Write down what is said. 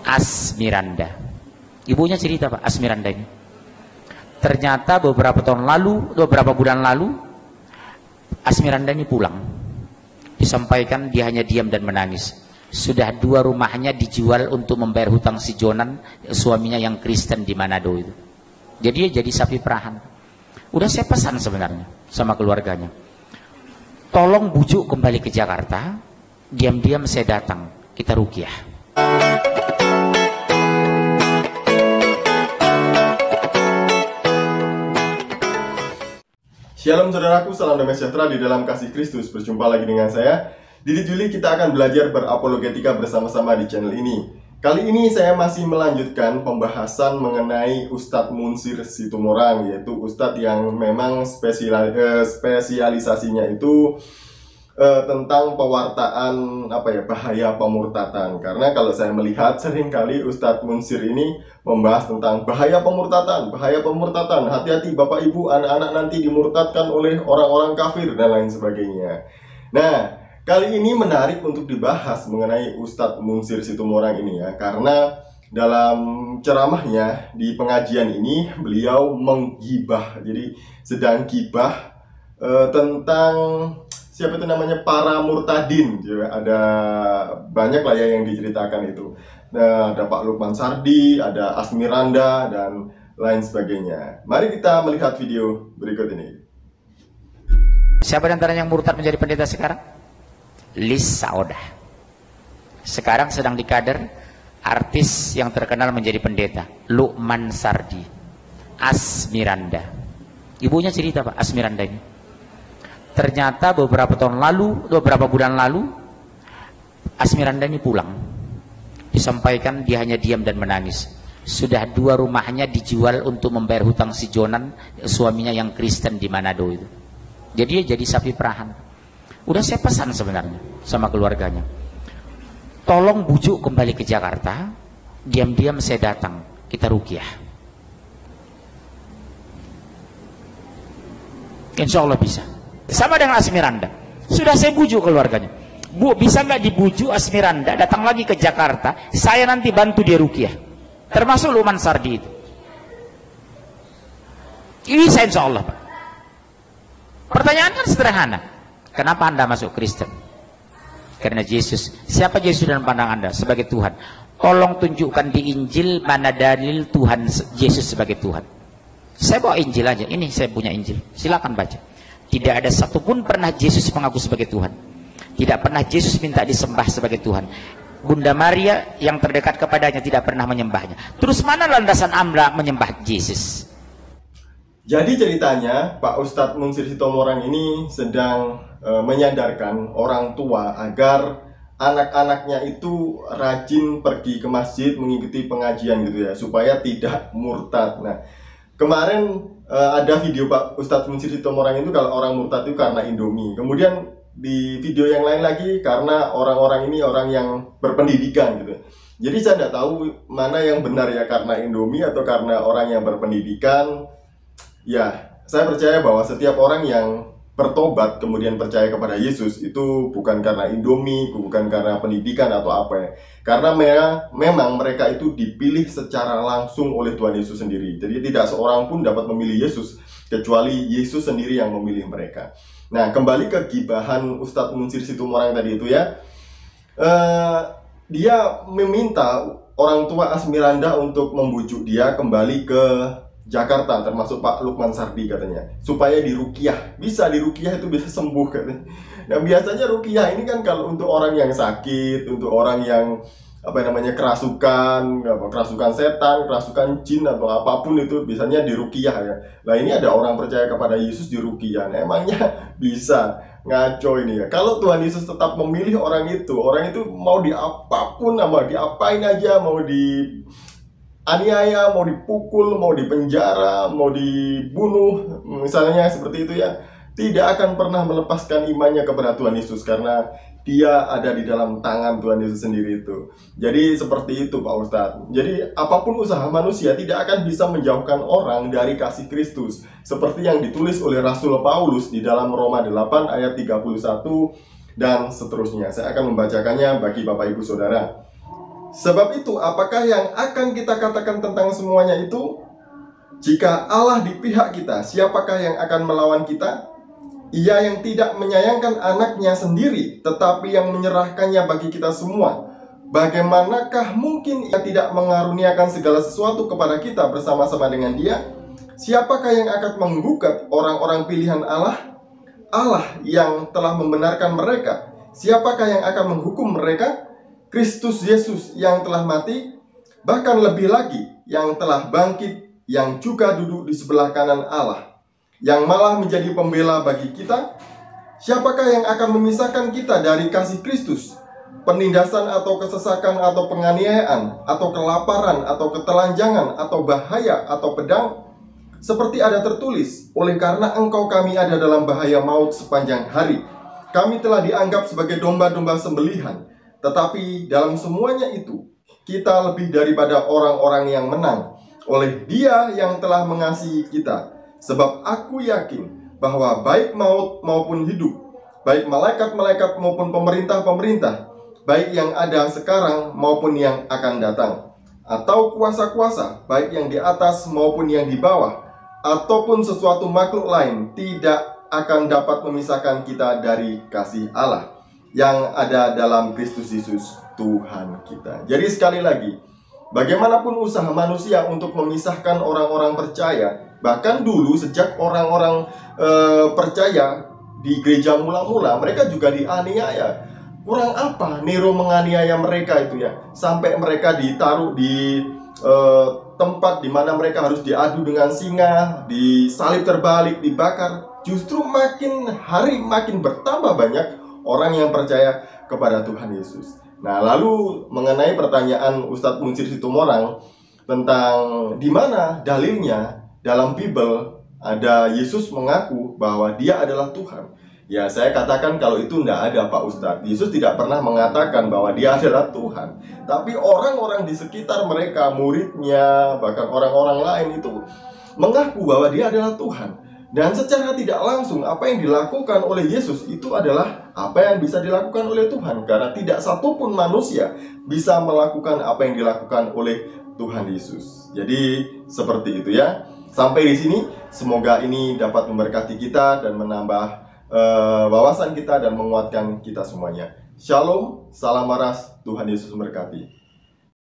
Asmiranda. Ibunya cerita, Pak, Asmiranda ini. Ternyata beberapa bulan lalu, Asmiranda ini pulang. Disampaikan dia hanya diam dan menangis. Sudah 2 rumahnya dijual untuk membayar hutang si Jonan, suaminya yang Kristen di Manado itu. Jadi dia jadi sapi perahan. Udah saya pesan sebenarnya sama keluarganya. Tolong bujuk kembali ke Jakarta. Diam-diam saya datang, kita ruqyah. Shalom saudaraku, salam damai sejahtera di dalam kasih Kristus. Berjumpa lagi dengan saya, Didi Juli. Kita akan belajar berapologetika bersama-sama di channel ini. Kali ini saya masih melanjutkan pembahasan mengenai Ustadz Munsir Situmorang, yaitu Ustadz yang memang spesialisasinya itu tentang pewartaan bahaya pemurtatan. Karena kalau saya melihat seringkali Ustadz Munsir ini membahas tentang bahaya pemurtatan, hati-hati Bapak Ibu, anak-anak nanti dimurtadkan oleh orang-orang kafir dan lain sebagainya. Nah, kali ini menarik untuk dibahas mengenai Ustadz Munsir Situmorang ini ya, karena dalam ceramahnya di pengajian ini beliau menggibah, jadi sedang gibah tentang siapa itu namanya, para murtadin. Ada banyak lah ya yang diceritakan itu. Nah, ada Pak Lukman Sardi, ada Asmiranda, dan lain sebagainya. Mari kita melihat video berikut ini. Siapa di antara yang murtad menjadi pendeta sekarang? Lis Saodah. Sekarang sedang dikader artis yang terkenal menjadi pendeta, Lukman Sardi. Asmiranda. Ibunya cerita, Pak, Asmiranda ini. Ternyata beberapa bulan lalu, Asmiranda ini pulang. Disampaikan dia hanya diam dan menangis. Sudah 2 rumahnya dijual untuk membayar hutang si Jonan, suaminya yang Kristen di Manado itu. Jadi dia jadi sapi perahan. Udah saya pesan sebenarnya sama keluarganya. Tolong bujuk kembali ke Jakarta. Diam-diam saya datang, kita ruqyah. Insya Allah bisa. Sama dengan Asmiranda. Sudah saya bujuk keluarganya. Bu, bisa nggak dibujuk Asmiranda datang lagi ke Jakarta? Saya nanti bantu dia ruqyah. Termasuk Lukman Sardi itu. Ini saya insya Allah, Pak. Pertanyaan kan sederhana. Kenapa Anda masuk Kristen? Karena Yesus. Siapa Yesus dalam pandang Anda? Sebagai Tuhan. Tolong tunjukkan di Injil mana dalil Tuhan Yesus sebagai Tuhan. Saya bawa Injil aja. Ini saya punya Injil. Silakan baca. Tidak ada satupun pernah Yesus mengaku sebagai Tuhan. Tidak pernah Yesus minta disembah sebagai Tuhan. Bunda Maria yang terdekat kepadanya tidak pernah menyembahnya. Terus mana landasan Anda menyembah Yesus? Jadi ceritanya Pak Ustadz Munsir Situmorang ini sedang menyadarkan orang tua agar anak-anaknya itu rajin pergi ke masjid mengikuti pengajian gitu ya, supaya tidak murtad. Nah, kemarin ada video Pak Ustadz Munsir Situmorang itu kalau orang murtad itu karena Indomie. Kemudian di video yang lain lagi karena orang-orang ini orang yang berpendidikan gitu. Jadi saya tidak tahu mana yang benar ya, karena Indomie atau karena orang yang berpendidikan. Ya, saya percaya bahwa setiap orang yang bertobat kemudian percaya kepada Yesus itu bukan karena Indomie, bukan karena pendidikan atau apa ya. Karena memang mereka itu dipilih secara langsung oleh Tuhan Yesus sendiri. Jadi tidak seorang pun dapat memilih Yesus kecuali Yesus sendiri yang memilih mereka. Nah, kembali ke gibahan Ustadz Munsir Situmorang tadi itu ya. Dia meminta orang tua Asmiranda untuk membujuk dia kembali ke Jakarta, termasuk Pak Lukman Sardi katanya, supaya diruqyah. Bisa diruqyah itu bisa sembuh katanya. Nah, biasanya ruqyah ini kan kalau untuk orang yang sakit, untuk orang yang kerasukan setan, kerasukan jin atau apapun itu biasanya diruqyah ya. Nah, ini ada orang percaya kepada Yesus diruqyah. Nah, emangnya bisa ngaco ini ya. Kalau Tuhan Yesus tetap memilih orang itu mau diapapun, diapain aja, mau di aniaya, mau dipukul, mau dipenjara, mau dibunuh, misalnya seperti itu ya, tidak akan pernah melepaskan imannya kepada Tuhan Yesus karena dia ada di dalam tangan Tuhan Yesus sendiri itu. Jadi seperti itu Pak Ustadz. Jadi apapun usaha manusia tidak akan bisa menjauhkan orang dari kasih Kristus, seperti yang ditulis oleh Rasul Paulus di dalam Roma 8 ayat 31 dan seterusnya. Saya akan membacakannya bagi Bapak Ibu Saudara. Sebab itu, apakah yang akan kita katakan tentang semuanya itu? Jika Allah di pihak kita, siapakah yang akan melawan kita? Ia yang tidak menyayangkan anaknya sendiri, tetapi yang menyerahkannya bagi kita semua. Bagaimanakah mungkin ia tidak mengaruniakan segala sesuatu kepada kita bersama-sama dengan dia? Siapakah yang akan menggugat orang-orang pilihan Allah? Allah yang telah membenarkan mereka. Siapakah yang akan menghukum mereka? Kristus Yesus yang telah mati, bahkan lebih lagi yang telah bangkit, yang juga duduk di sebelah kanan Allah, yang malah menjadi pembela bagi kita. Siapakah yang akan memisahkan kita dari kasih Kristus? Penindasan atau kesesakan atau penganiayaan atau kelaparan atau ketelanjangan atau bahaya atau pedang? Seperti ada tertulis, oleh karena engkau kami ada dalam bahaya maut sepanjang hari. Kami telah dianggap sebagai domba-domba sembelihan. Tetapi dalam semuanya itu, kita lebih daripada orang-orang yang menang oleh Dia yang telah mengasihi kita. Sebab aku yakin bahwa baik maut maupun hidup, baik malaikat-malaikat maupun pemerintah-pemerintah, baik yang ada sekarang maupun yang akan datang, atau kuasa-kuasa, baik yang di atas maupun yang di bawah, ataupun sesuatu makhluk lain, tidak akan dapat memisahkan kita dari kasih Allah yang ada dalam Kristus Yesus Tuhan kita. Jadi sekali lagi, bagaimanapun usaha manusia untuk memisahkan orang-orang percaya, bahkan dulu sejak orang-orang percaya di gereja mula-mula, mereka juga dianiaya. Kurang apa Nero menganiaya mereka itu ya, sampai mereka ditaruh di tempat di mana mereka harus diadu dengan singa, disalib terbalik, dibakar. Justru makin hari makin bertambah banyak orang yang percaya kepada Tuhan Yesus. Nah, lalu mengenai pertanyaan Ustadz Munsir Situmorang tentang di mana dalilnya dalam Bible ada Yesus mengaku bahwa Dia adalah Tuhan. Ya, saya katakan kalau itu tidak ada, Pak Ustadz. Yesus tidak pernah mengatakan bahwa Dia adalah Tuhan. Tapi orang-orang di sekitar mereka, muridnya, bahkan orang-orang lain itu mengaku bahwa Dia adalah Tuhan. Dan secara tidak langsung, apa yang dilakukan oleh Yesus itu adalah apa yang bisa dilakukan oleh Tuhan. Karena tidak satupun manusia bisa melakukan apa yang dilakukan oleh Tuhan Yesus. Jadi seperti itu ya. Sampai di sini, semoga ini dapat memberkati kita dan menambah wawasan kita dan menguatkan kita semuanya. Shalom, salam waras, Tuhan Yesus memberkati.